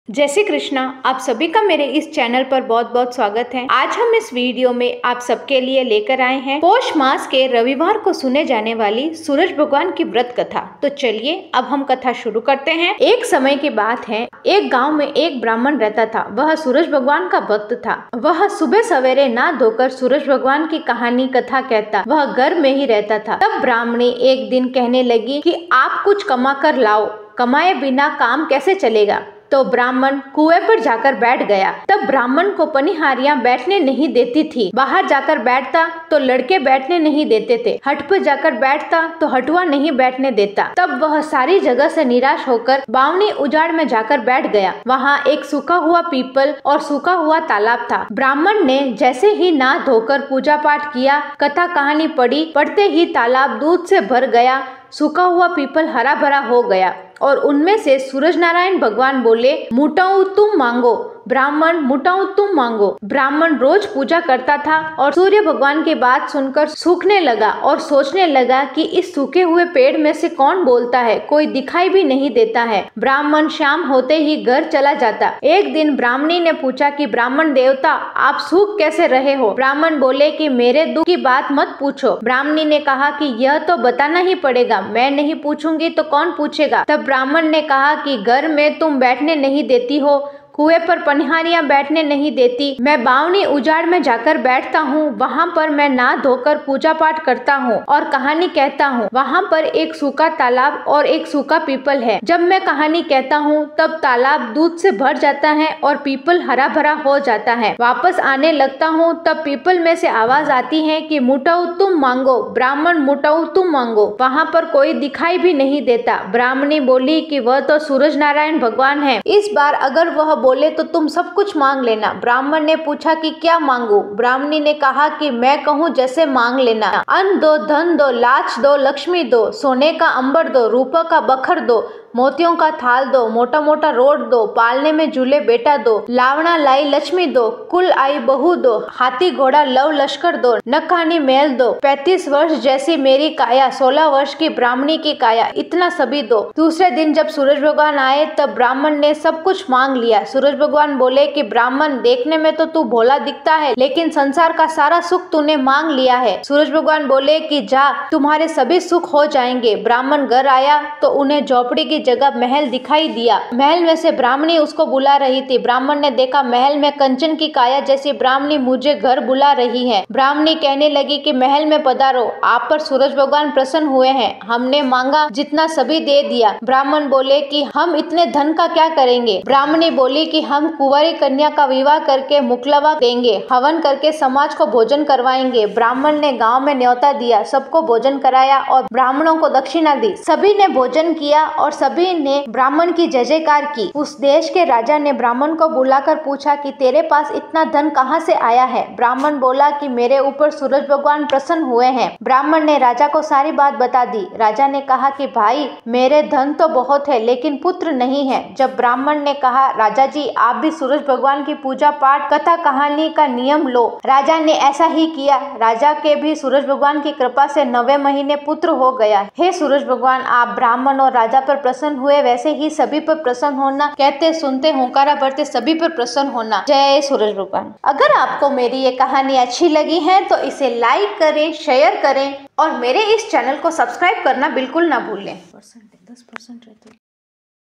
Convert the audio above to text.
जय श्री कृष्णा। आप सभी का मेरे इस चैनल पर बहुत बहुत स्वागत है। आज हम इस वीडियो में आप सबके लिए लेकर आए हैं पौष मास के रविवार को सुने जाने वाली सूरज भगवान की व्रत कथा। तो चलिए अब हम कथा शुरू करते हैं। एक समय की बात है, एक गांव में एक ब्राह्मण रहता था। वह सूरज भगवान का भक्त था। वह सुबह सवेरे नहा धोकर सूरज भगवान की कहानी कथा कहता। वह घर में ही रहता था। तब ब्राह्मणी एक दिन कहने लगी कि आप कुछ कमा कर लाओ, कमाए बिना काम कैसे चलेगा। तो ब्राह्मण कुएं पर जाकर बैठ गया। तब ब्राह्मण को पनिहारियां बैठने नहीं देती थी। बाहर जाकर बैठता तो लड़के बैठने नहीं देते थे। हट पर जाकर बैठता तो हटुआ नहीं बैठने देता। तब वह सारी जगह से निराश होकर बावनी उजाड़ में जाकर बैठ गया। वहाँ एक सूखा हुआ पीपल और सूखा हुआ तालाब था। ब्राह्मण ने जैसे ही नहा धोकर पूजा पाठ किया, कथा कहानी पढ़ी, पढ़ते ही तालाब दूध से भर गया। सूखा हुआ पीपल हरा भरा हो गया और उनमें से सूरज नारायण भगवान बोले, मुटाऊ तुम मांगो। ब्राह्मण मुटाऊ तुम मांगो। ब्राह्मण रोज पूजा करता था और सूर्य भगवान की बात सुनकर सूखने लगा और सोचने लगा कि इस सूखे हुए पेड़ में से कौन बोलता है, कोई दिखाई भी नहीं देता है। ब्राह्मण शाम होते ही घर चला जाता। एक दिन ब्राह्मणी ने पूछा कि ब्राह्मण देवता, आप सूख कैसे रहे हो। ब्राह्मण बोले कि मेरे दुख की बात मत पूछो। ब्राह्मणी ने कहा कि यह तो बताना ही पड़ेगा, मैं नहीं पूछूंगी तो कौन पूछेगा। तब ब्राह्मण ने कहा कि घर में तुम बैठने नहीं देती हो, कुएं पर पनिहारियां बैठने नहीं देती, मैं बावनी उजाड़ में जाकर बैठता हूँ। वहाँ पर मैं नहा धोकर पूजा पाठ करता हूँ और कहानी कहता हूँ। वहाँ पर एक सूखा तालाब और एक सूखा पीपल है। जब मैं कहानी कहता हूँ तब तालाब दूध से भर जाता है और पीपल हरा भरा हो जाता है। वापस आने लगता हूँ तब पीपल में से आवाज आती है कि मुटाऊ तुम मांगो। ब्राह्मण मुटाऊ तुम मांगो। वहाँ पर कोई दिखाई भी नहीं देता। ब्राह्मणी बोली कि वह तो सूरज नारायण भगवान है, इस बार अगर वह बोले तो तुम सब कुछ मांग लेना। ब्राह्मण ने पूछा कि क्या मांगू। ब्राह्मणी ने कहा कि मैं कहूँ जैसे मांग लेना। अन्न दो, धन दो, लाच दो, लक्ष्मी दो, सोने का अंबर दो, रूपा का बखर दो, मोतियों का थाल दो, मोटा मोटा रोड दो, पालने में झूले बेटा दो, लावना लाई लक्ष्मी दो, कुल आई बहू दो, हाथी घोड़ा लव लश्कर दो, नखानी मेल दो, 35 वर्ष जैसी मेरी काया, 16 वर्ष की ब्राह्मणी की काया, इतना सभी दो। दूसरे दिन जब सूरज भगवान आए तब ब्राह्मण ने सब कुछ मांग लिया। सूरज भगवान बोले कि ब्राह्मण, देखने में तो तू भोला दिखता है, लेकिन संसार का सारा सुख तूने मांग लिया है। सूरज भगवान बोले कि जा, तुम्हारे सभी सुख हो जाएंगे। ब्राह्मण घर आया तो उन्हें झोपड़ी की जगह महल दिखाई दिया। महल में से ब्राह्मणी उसको बुला रही थी। ब्राह्मण ने देखा महल में कंचन की काया जैसी ब्राह्मणी मुझे घर बुला रही है। ब्राह्मणी कहने लगी कि महल में पधारो, आप पर सूरज भगवान प्रसन्न हुए हैं, हमने मांगा जितना सभी दे दिया। ब्राह्मण बोले कि हम इतने धन का क्या करेंगे। ब्राह्मणी बोली कि हम कुंवारी कन्या का विवाह करके मुकलवा देंगे, हवन करके समाज को भोजन करवाएंगे। ब्राह्मण ने गाँव में न्योता दिया, सबको भोजन कराया और ब्राह्मणों को दक्षिणा दी। सभी ने भोजन किया और सभी ने ब्राह्मण की जय जयकार की। उस देश के राजा ने ब्राह्मण को बुलाकर पूछा कि तेरे पास इतना धन कहाँ से आया है। ब्राह्मण बोला कि मेरे ऊपर सूरज भगवान प्रसन्न हुए हैं। ब्राह्मण ने राजा को सारी बात बता दी। राजा ने कहा कि भाई, मेरे धन तो बहुत है लेकिन पुत्र नहीं है। जब ब्राह्मण ने कहा, राजा जी आप भी सूरज भगवान की पूजा पाठ कथा कहानी का नियम लो। राजा ने ऐसा ही किया। राजा के भी सूरज भगवान की कृपा से 9वें महीने पुत्र हो गया। हे सूरज भगवान, आप ब्राह्मण और राजा पर प्रसन्न हुए, वैसे ही सभी पर प्रसन्न होना। कहते सुनते होकारा भरते सभी पर प्रसन्न होना। जय सूरज भगवान। अगर आपको मेरी ये कहानी अच्छी लगी है तो इसे लाइक करें, शेयर करें और मेरे इस चैनल को सब्सक्राइब करना बिल्कुल ना भूलें। 10% रहते